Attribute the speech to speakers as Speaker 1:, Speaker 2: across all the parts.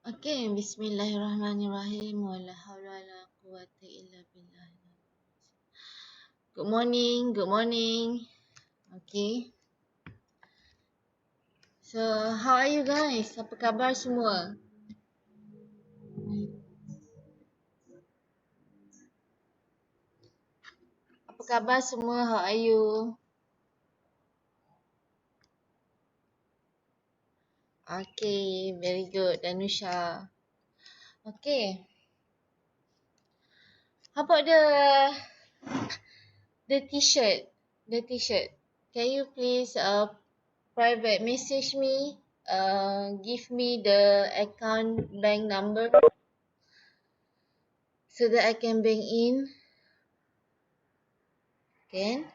Speaker 1: Okay, Bismillahirrahmanirrahim. Wala hawla wala quwwata illa billah. Good morning, good morning. Okay. So, how are you guys? Apa khabar semua? Apa khabar semua? How are you? Okay, very good, Danusha. Okay. How about the t-shirt? The t-shirt. Can you please private message me? Give me the account bank number so that I can bank in. Can?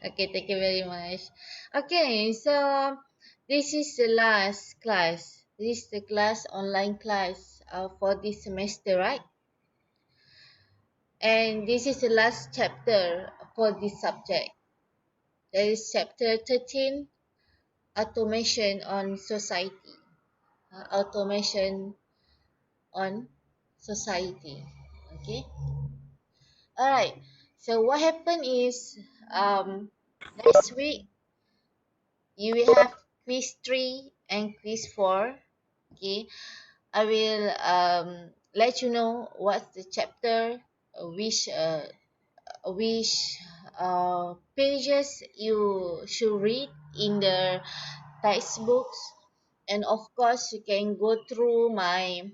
Speaker 1: Okay, thank you very much. Okay, so this is the last class. This is the class, online class for this semester, right? And this is the last chapter for this subject. That is chapter 13, automation on society. Automation on society. Okay. Alright. So what happened is next week you will have quiz 3 and quiz 4. Okay, I will let you know what's the chapter, which pages you should read in the textbooks, and of course you can go through my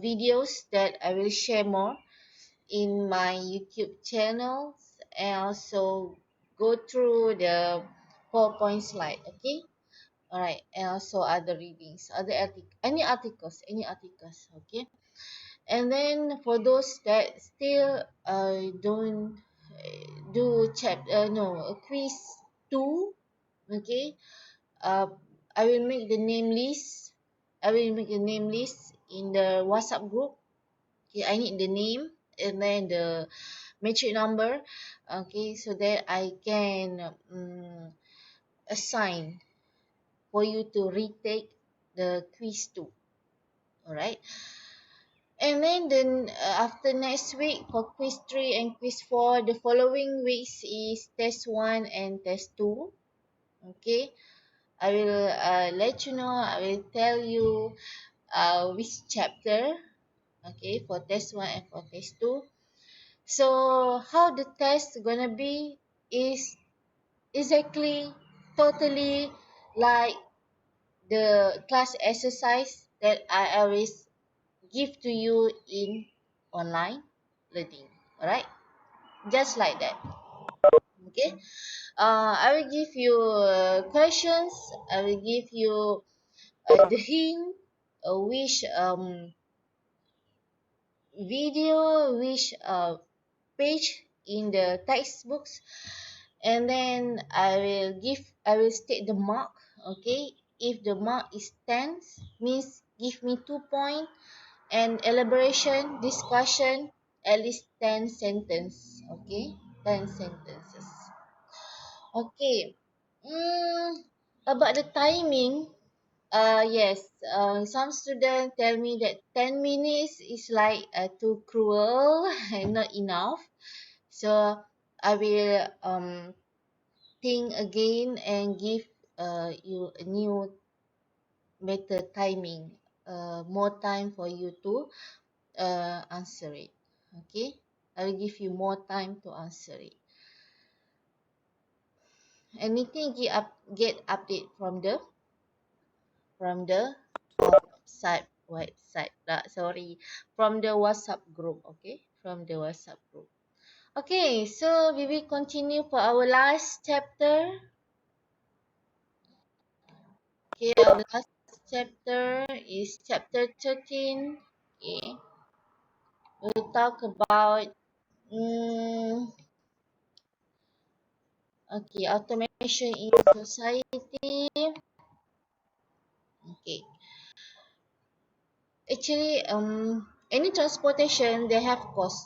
Speaker 1: videos that I will share more in my YouTube channels, and also go through the PowerPoint slide. Okay. All right, and also other readings, any articles. Okay. And then for those that still don't do quiz 2. Okay. uh I will make the name list. In the WhatsApp group. Okay, I need the name and then the matric number. Okay, so that I can assign for you to retake the quiz 2. All right. And then after next week for quiz 3 and quiz 4, the following weeks is test 1 and test 2. Okay. I will let you know, I will tell you which chapter, okay, for test 1 and for test 2. So how the test gonna be is exactly totally like the class exercise that I always give to you in online learning. Alright, just like that. Okay. I will give you questions. I will give you the hint, which video, which page in the textbooks, and then I will state the mark. Okay, if the mark is 10, means give me 2 points, and elaboration discussion at least 10 sentence. Okay, 10 sentences. Okay. mm, about the timing, yes, some students tell me that 10 minutes is like too cruel and not enough. So I will think again and give you a new better timing, more time for you to answer it. Okay, I will give you more time to answer it. Anything get update from the website sorry, from the WhatsApp group. Okay, from the WhatsApp group. Okay, so we will continue for our last chapter. Okay, our last chapter is chapter 13. Okay, we'll talk about okay, automation in society. Okay, actually any transportation they have cost.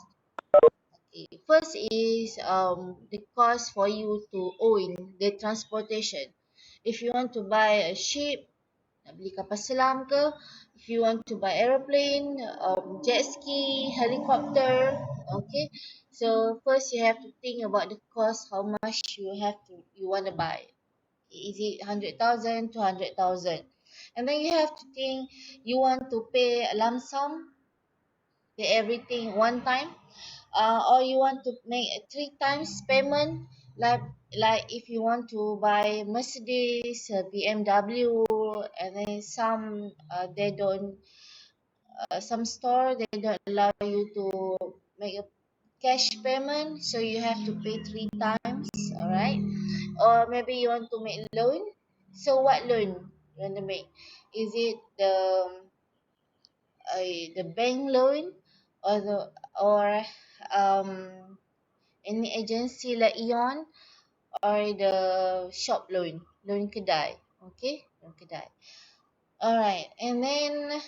Speaker 1: First is the cost for you to own the transportation. If you want to buy a ship, nak beli kapal selam ke, if you want to buy aeroplane, jet ski, helicopter, okay. So first you have to think about the cost, how much you want to buy. Is it 100,000, 200,000? And then you have to think, you want to pay a lump sum, pay everything one time, or you want to make a three times payment, like if you want to buy Mercedes, BMW, and then they don't some store they don't allow you to make a cash payment, so you have to pay three times. All right. Or maybe you want to make loan. So what loan you want to make? Is it the bank loan, or um any agency like Eon, or the shop loan kedai? Okay, loan kedai. All right. And then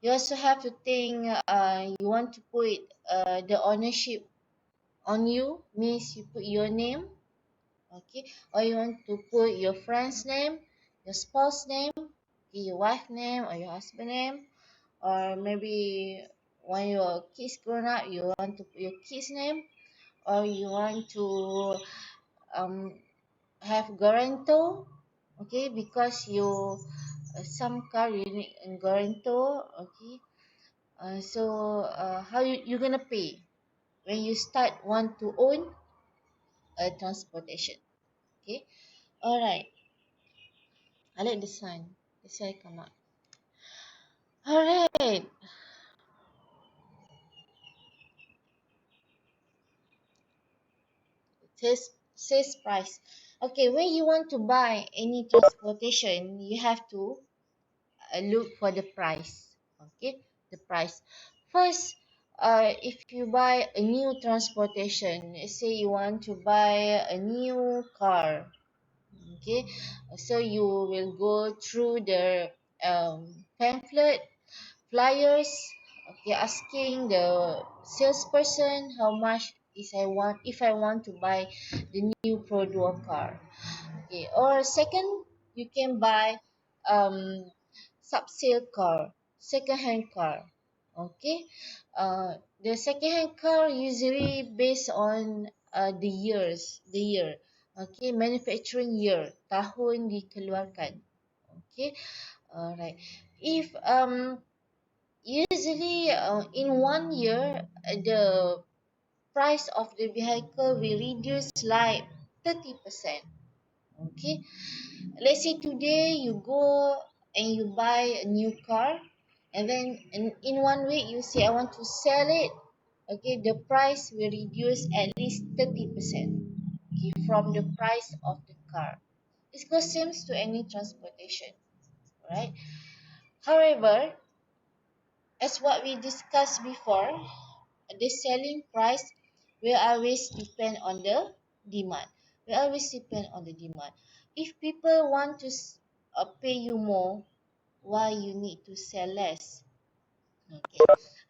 Speaker 1: you also have to think, you want to put the ownership on you, means you put your name, okay, or you want to put your friend's name, your spouse name, okay, your wife name or your husband name, or maybe when your kids grown up, you want to put your kids name, or you want to um, have guarantor, okay, because some car you need a guarantor, okay. So how you gonna pay when you start want to own a transportation? Okay, all right. I like the sun. The sun come up. All right. Sales price. Okay, when you want to buy any transportation, you have to look for the price. Okay, the price. First, if you buy a new transportation, let's say you want to buy a new car. Okay, so you will go through the pamphlet, flyers, okay, asking the salesperson how much is I want, if I want to buy the new Pro car. Okay, or second, you can buy um sub-sale car, second-hand car. Okay, the second-hand car usually based on the year. Okay, manufacturing year, tahun dikeluarkan. Okay, alright. If usually in one year, the price of the vehicle will reduce like 30%. Okay, let's say today you go and you buy a new car, and then in one week you say I want to sell it. Okay, the price will reduce at least 30%, okay, from the price of the car. It goes same to any transportation, right? However, as what we discussed before, the selling price will always depend on the demand. Will always depend on the demand. If people want to pay you more, why you need to sell less? Okay.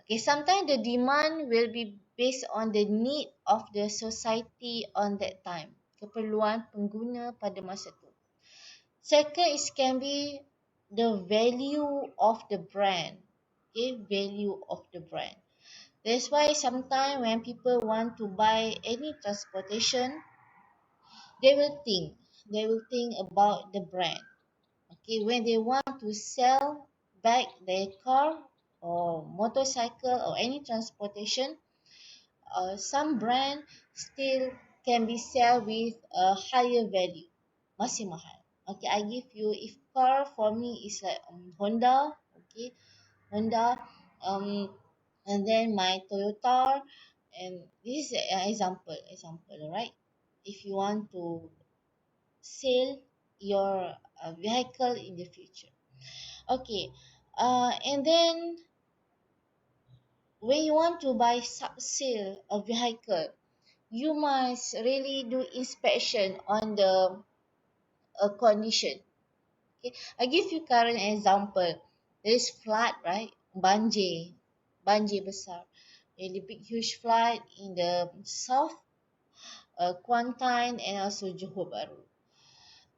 Speaker 1: Okay, sometimes the demand will be based on the need of the society on that time. Keperluan pengguna pada masa tu. Second is can be the value of the brand. Okay, value of the brand. That's why sometimes when people want to buy any transportation, they will think. They will think about the brand. Okay, when they want to sell back their car or motorcycle or any transportation, some brand still can be sell with a higher value. Masih mahal. Okay, I give you, if car for me is like Honda, okay, Honda, um, and then my Toyota, and this is an example, right? If you want to sell your vehicle in the future, okay, and then when you want to buy sale a vehicle, you must really do inspection on the condition. Okay, I give you current example. There is flood, right? Banjir besar. a big huge flight in the south, Kuantan, and also Johor Bahru.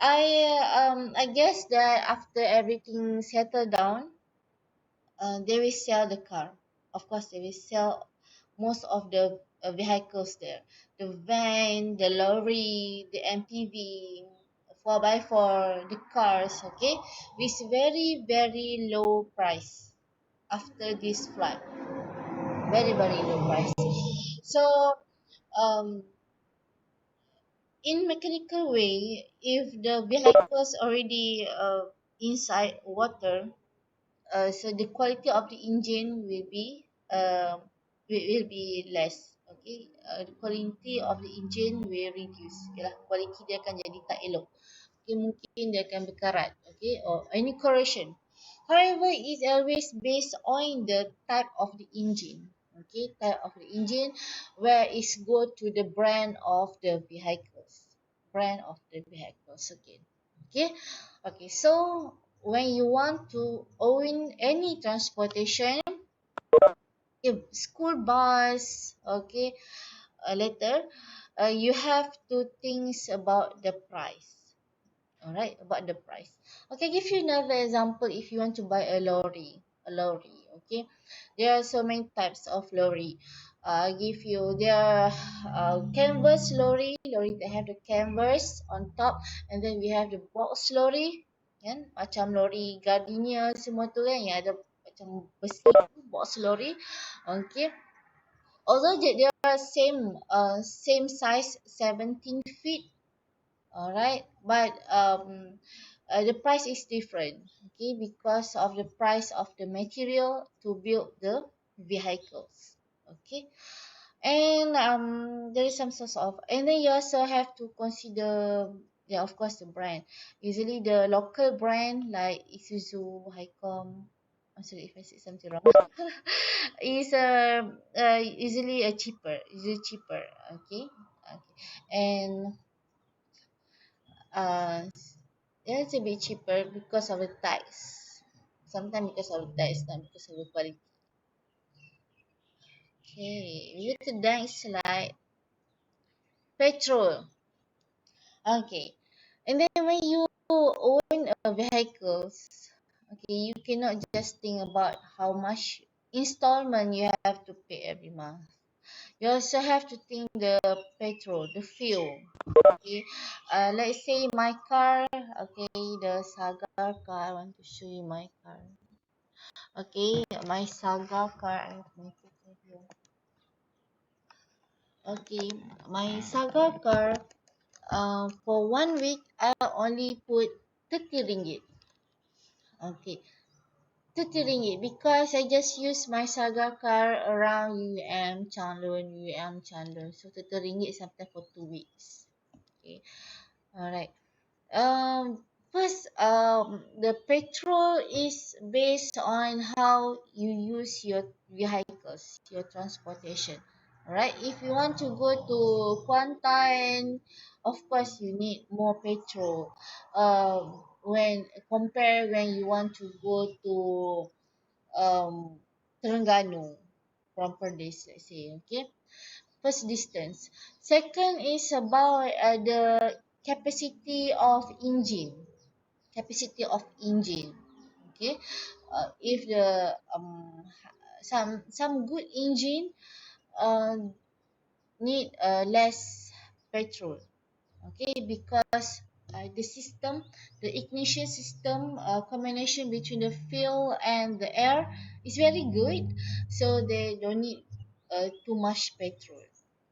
Speaker 1: I guess that after everything settled down, they will sell the car. Of course, they will sell most of the vehicles there. The van, the lorry, the MPV, 4x4, the cars, okay, with very, very low price after this flight. Very, very low price. So, um, in mechanical way, if the vehicles already inside water, so the quality of the engine will be less. Okay, the quality of the engine will reduce. Okay lah, quality dia akan jadi tak elok. Okay, mungkin dia akan berkarat. Okay, or any corrosion. However, it's always based on the type of the engine. Okay, type of the engine, where it's go to the brand of the vehicles. Brand of the vehicles again. Okay, okay. So when you want to own any transportation, if school bus, okay, later, you have to think about the price. All right, about the price. Okay, give you another example. If you want to buy a lorry, okay, there are so many types of lorry. Give you there are canvas lorry that have the canvas on top, and then we have the box lorry, kan? Macam lorry Gardenia semua tu kan, yang ada macam besi tu, box lorry, okay. Although they are same size, 17 feet. All right, but the price is different, okay, because of the price of the material to build the vehicles, okay. And there is some sort of, and then you also have to consider, yeah, of course, the brand. Usually the local brand like Isuzu, Highcom, I'm sorry if I said something wrong, is usually cheaper, okay, okay. And uh yeah, it's a bit cheaper because of the tax. Sometimes because of the tax, not because of the quality. Okay, we go to the next slide. Petrol. Okay, and then when you own a vehicles, okay, you cannot just think about how much installment you have to pay every month. You also have to think the petrol, the fuel. Okay, let's say my car. Okay, the Saga car. I want to show you my car. Okay, my Saga car. I have my picture here. Okay, my Saga car. For 1 week, I only put 30 ringgit. Okay, 30 ringgit because I just use my Saga car around UM Chandler. So 30 ringgit sometimes for 2 weeks. Okay, alright. Um, First, the petrol is based on how you use your vehicles, your transportation. Alright, if you want to go to Kuantan, of course you need more petrol. When you want to go to Terengganu from Perlis, let's say, okay. First, distance. Second is about the capacity of engine. Capacity of engine. Okay. If the some good engine uh, need less petrol. Okay, because the system, the ignition system, combination between the fuel and the air is very good, so they don't need too much petrol.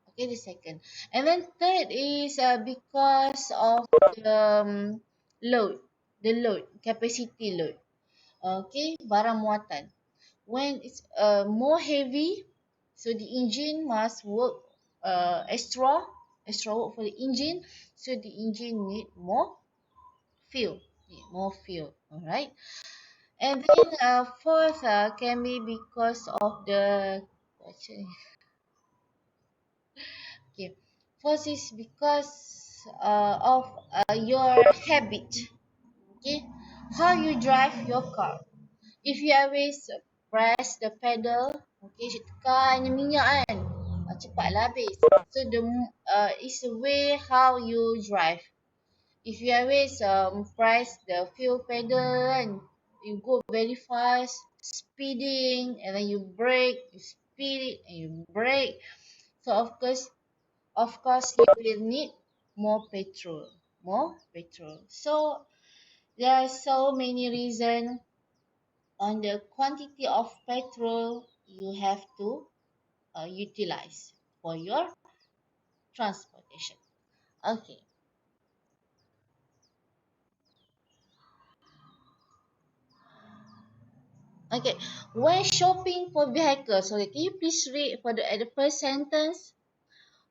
Speaker 1: Okay, the second, and then third is because of the load, the load capacity load. Okay, barang muatan. When it's more heavy, so the engine must work extra work for the engine, so the engine need fuel more fuel. All right, and then fourth can be because of the actually, okay, fourth is because of your habit. Okay, how you drive your car. If you always press the pedal, Okay, saya tekan je minyak kan. Cepatlah habis. So it's the way how you drive. If you always press the fuel pedal kan, you go very fast, speeding, and then you brake, you speed it, and you brake. So of course, you will need more petrol, more petrol. So there are so many reasons on the quantity of petrol you have to utilize for your transportation. Okay. Okay. When shopping for vehicles, okay, can you please read for the at the first sentence?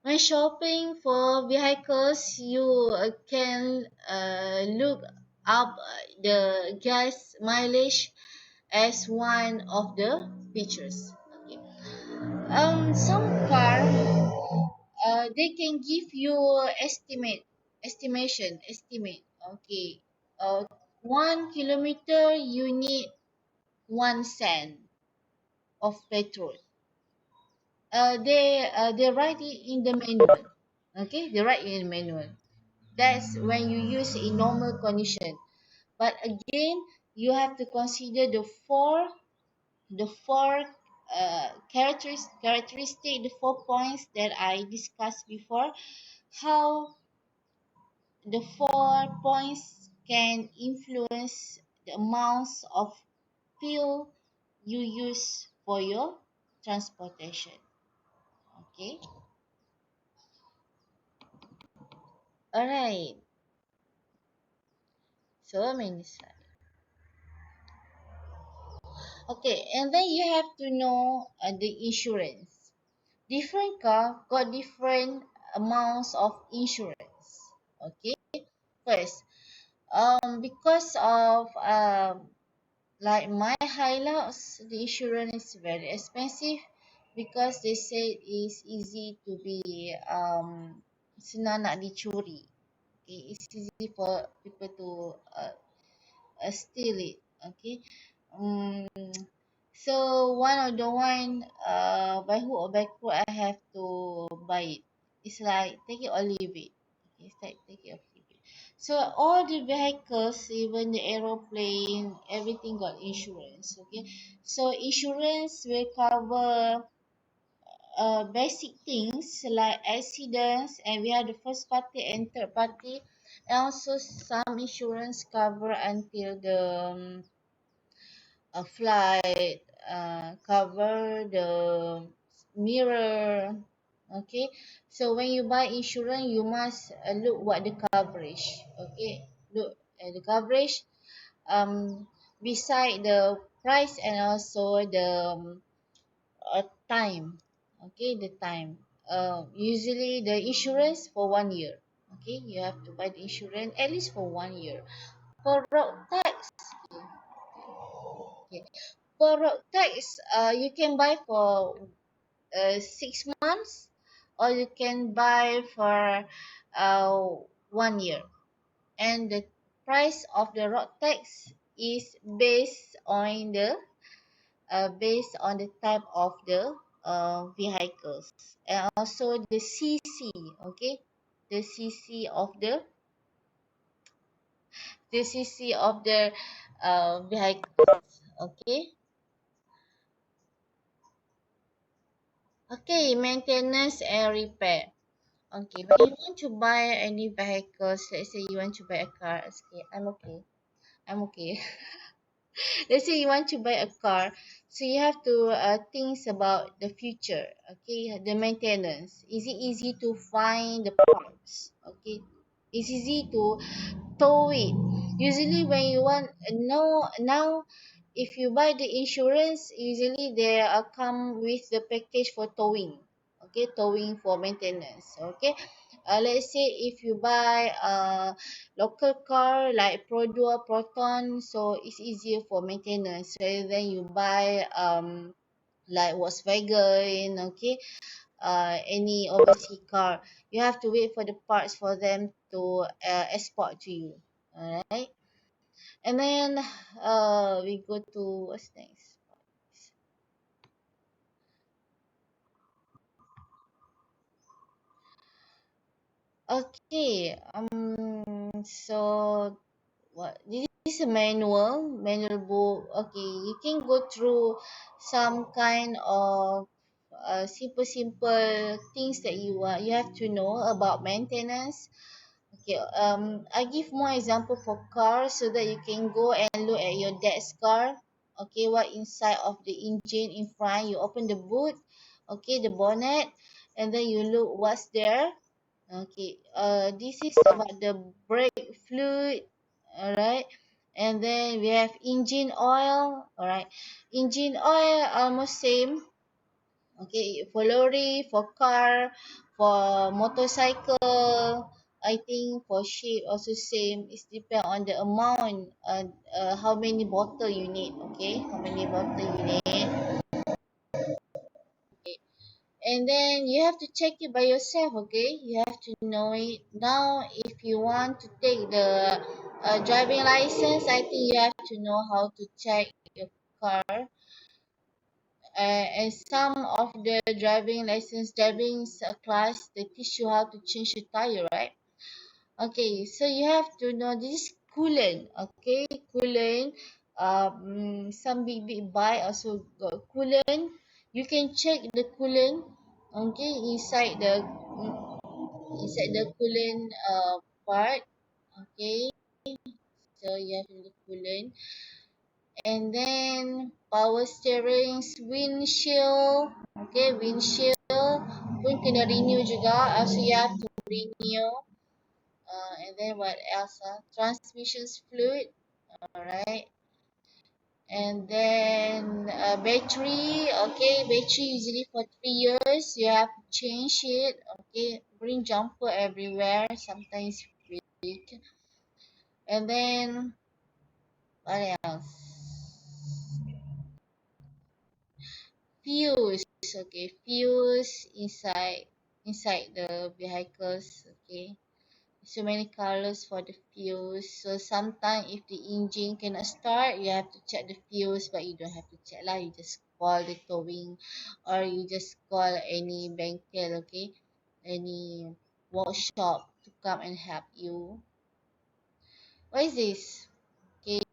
Speaker 1: When shopping for vehicles, you can look up the gas mileage as one of the features. Okay. Some car they can give you estimate. Okay. 1 kilometer you need 1 cent of petrol. They write it in the manual. Okay, they write in the manual. That's when you use in normal condition. But again, you have to consider the four characteristic, the 4 points that I discussed before. How the 4 points can influence the amounts of fuel you use for your transportation. Okay. All right. So many slides. Okay, and then you have to know the insurance. Different car got different amounts of insurance. Okay. First, because of like my Hilux, the insurance is very expensive because they say it's easy to be senang nak dicuri. Okay, it's easy for people to steal it. Okay. Um, so one of the one by hook or by crook I have to buy it. It's like take it or leave it. Okay, it's like take it or leave it. So all the vehicles, even the aeroplane, everything got insurance. Okay. So insurance will cover basic things like accidents, and we have the first party and third party, and also some insurance cover until the flight, cover the mirror. Okay, so when you buy insurance you must look what the coverage. Okay, look at the coverage beside the price, and also the time. Okay, the time. Usually the insurance for 1 year. Okay, you have to buy the insurance at least for 1 year. For road tax, okay. For road tax, you can buy for 6 months, or you can buy for 1 year. And the price of the road tax is based on the type of the vehicles, and also the CC. Okay, the CC of the vehicles. Okay. Okay, maintenance and repair. Okay, when you want to buy any vehicles, let's say you want to buy a car. Okay, I'm okay. I'm okay. Let's say you want to buy a car, so you have to think about the future. Okay, the maintenance. Is it easy to find the parts? Okay, it's easy to tow it. Usually when you want no now, if you buy the insurance, usually they come with the package for towing. Okay, towing for maintenance. Okay, let's say if you buy a local car like Pro2 Proton, so it's easier for maintenance rather than you buy like Volkswagen. Okay, any overseas car, you have to wait for the parts for them to export to you. Alright, and then we go to what's next. Okay. So what? This is a manual book. Okay, you can go through some kind of simple things that you have to know about maintenance. Okay, I give more example for car so that you can go and look at your dad's car. Okay, what inside of the engine in front, you open the boot, okay, the bonnet, and then you look what's there. Okay, this is about the brake fluid, alright, and then we have engine oil, alright, engine oil almost same. Okay, for lorry, for car, for motorcycle, I think for ship also same. It's depend on the amount, how many bottle you need. Okay, how many bottle you need, and then you have to check it by yourself. Okay, you have to know it. Now, if you want to take the driving license, I think you have to know how to check your car. And some of the driving class they teach you how to change your tire, right? Okay, so you have to know this coolant. Okay, coolant. Some big bike also got coolant. You can check the coolant. Okay, inside the coolant part. Okay, so you have the coolant. And then power steerings, windshield, okay, windshield pun kena renew juga, so you have to renew. And then what else? Transmissions fluid, alright. And then battery, okay, battery usually for 3 years you have to change it. Okay, bring jumper everywhere, sometimes break. And then what else? Fuse, okay, fuse inside the vehicles, okay. So many colors for the fuse. So sometimes if the engine cannot start, you have to check the fuse, but you don't have to check lah. You just call the towing, or you just call any bengkel, okay, any workshop to come and help you. What is this? Okay,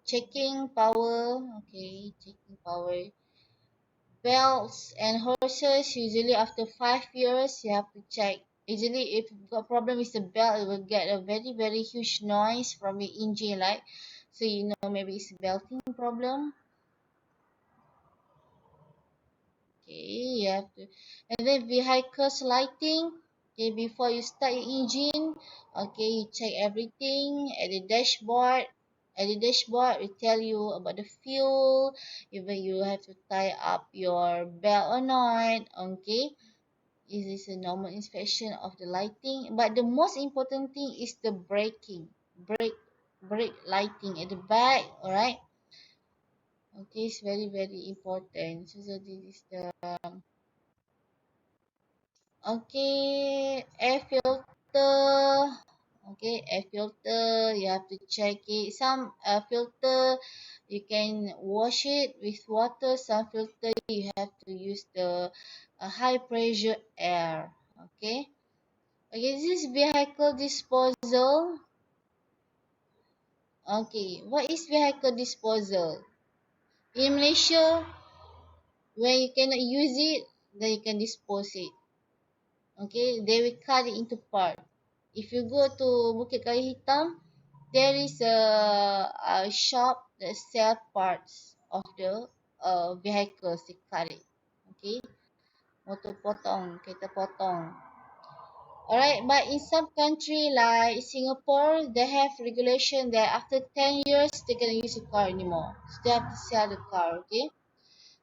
Speaker 1: checking power. Okay, checking power. Belts and horses, usually after 5 years, you have to check. Usually, if you've got problem with the belt, it will get a very huge noise from your engine light. So you know maybe it's a belting problem. Okay, you have to. And then vehicles lighting. Okay, before you start your engine, okay, you check everything at the dashboard. At the dashboard, we tell you about the fuel, even you have to tie up your belt or not. Okay, this is a normal inspection of the lighting. But the most important thing is the braking, brake lighting at the back. All right. Okay, it's very important. So this is the okay, air filter. Okay, air filter. You have to check it. Some filter you can wash it with water. Some filter you have to use the high pressure air. Okay. Okay, this is vehicle disposal. Okay, what is vehicle disposal? In Malaysia, when you cannot use it, then you can dispose it. Okay, they will cut it into part. If you go to Bukit Kali Hitam, there is a shop that sell parts of the vehicles. They cut it. Okay, motor potong, kereta potong. Alright, but in some country like Singapore, they have regulation that after 10 years they cannot use a car anymore. So they have to sell the car. Okay.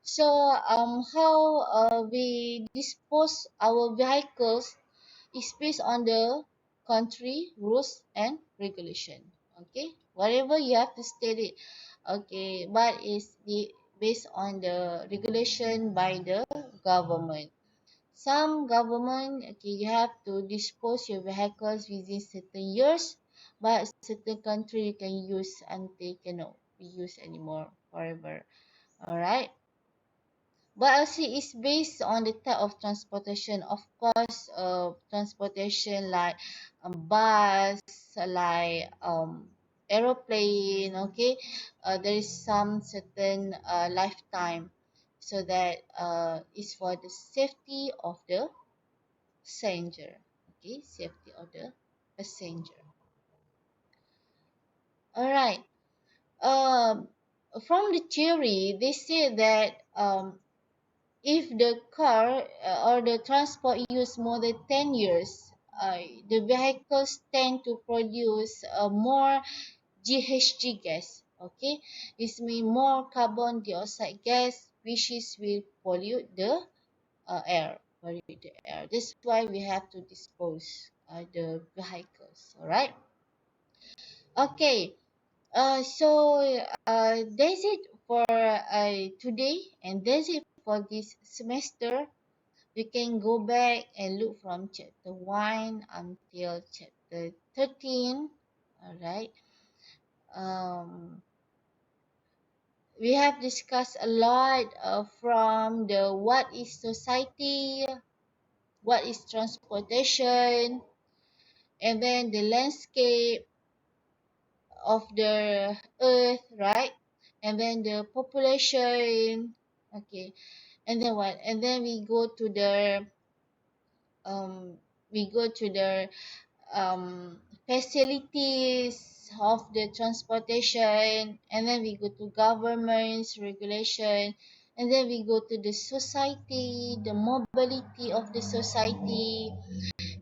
Speaker 1: So how we dispose our vehicles is based on the country rules and regulation. Okay, whatever you have to state it. Okay, but it's based on the regulation by the government. Some government, okay, you have to dispose your vehicles within certain years, but certain country you can use until cannot be used anymore forever. All right. But I see it's based on the type of transportation. Of course, transportation like bus, like aeroplane. Okay, there is some certain lifetime, so that is for the safety of the passenger. Okay, safety of the passenger. All right. Um, from the theory, they say that if the car or the transport use more than 10 years, the vehicles tend to produce more GHG gas. Okay, this means more carbon dioxide gas, which is will pollute the air. Pollute the air. That's why we have to dispose the vehicles. All right. Okay. That's it for today, and that's it for this semester. We can go back and look from chapter 1 until chapter 13. All right. Um, we have discussed a lot from the what is society, what is transportation, and then the landscape of the earth, right? And then the population. Okay. And then what? And then um we go to the facilities of the transportation, and then we go to governments regulation, and then we go to the society, the mobility of the society,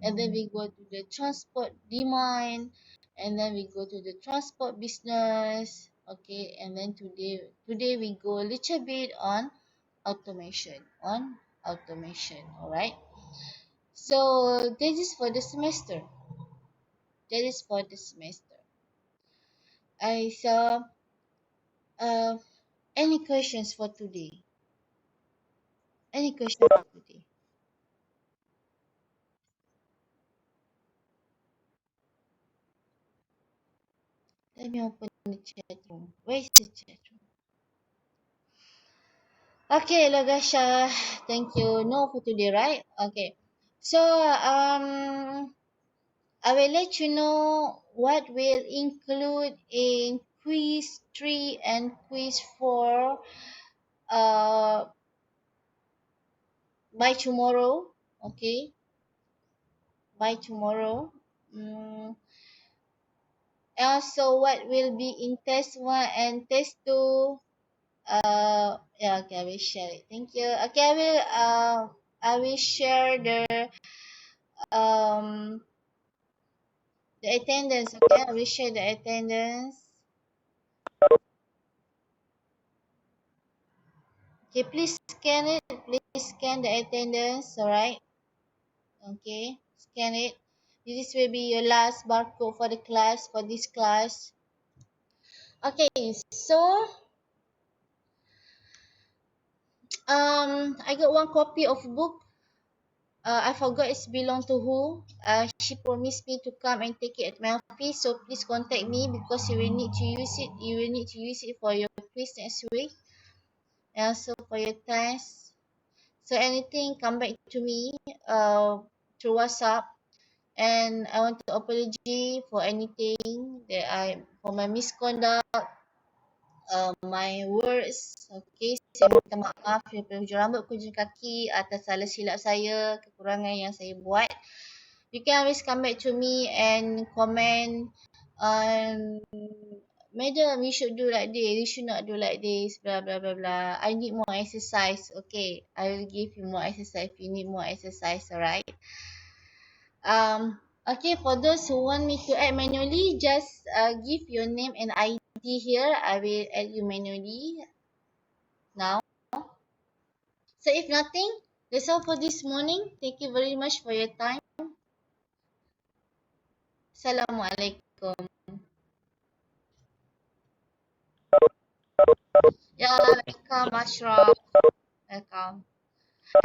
Speaker 1: and then we go to the transport demand, and then we go to the transport business. Okay, and then today we go a little bit on automation. All right, so this is for the semester. That is for the semester. I saw uh any questions for today? Any question for today? Let me open the chat room. Where is the chat room? Okay, Lagasha. Thank you. No for today, right? Okay. So I will let you know what will include in quiz 3 and quiz 4 uh by tomorrow. Okay, by tomorrow. Mm, also, what will be in test 1 and test 2? Yeah, okay, I will share it. Thank you. Okay, I will share um the attendance. Okay, I will share the attendance. Okay, please scan it. Please scan the attendance. All right. Okay, scan it. This will be your last barcode for the class, for this class. Okay, so I got one copy of book. I forgot it's belong to who. She promised me to come and take it at my office. So please contact me because you will need to use it. You will need to use it for your quiz next week and also for your test. So anything, come back to me through WhatsApp. And I want to apology for anything that I for my misconduct, my words. Okay, saya minta maaf daripada hujung rambut ke hujung kaki atas salah silap saya, kekurangan yang saya buat. You can always come back to me and comment on, madam, you should do like this, you should not do like this, blah blah blah blah. I need more exercise. Okay, I will give you more exercise if you need more exercise. Alright. Okay, for those who want me to add manually, just give your name and ID here. I will add you manually now. So if nothing, that's all for this morning. Thank you very much for your time. Assalamualaikum. Yeah, welcome, Ashraf. Welcome.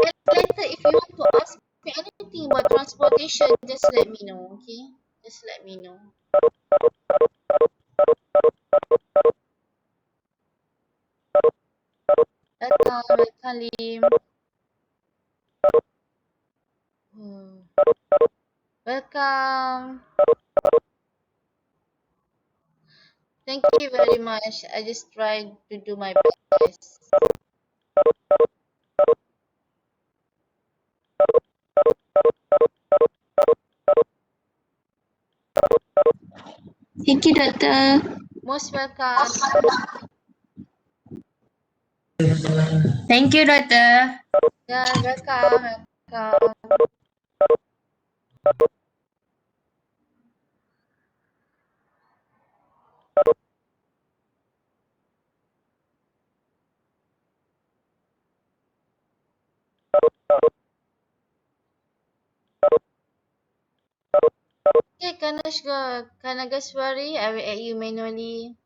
Speaker 1: And later, if you want to ask me anything about transportation, just let me know, okay? Just let me know. Welcome. Welcome, Lim. Oh, welcome. Thank you very much. I just tried to do my best.
Speaker 2: Thank you, Doctor.
Speaker 1: Most welcome.
Speaker 2: Thank you, Doctor.
Speaker 1: Yeah, welcome. Welcome. Okay, Kanagaswari, I will add you manually.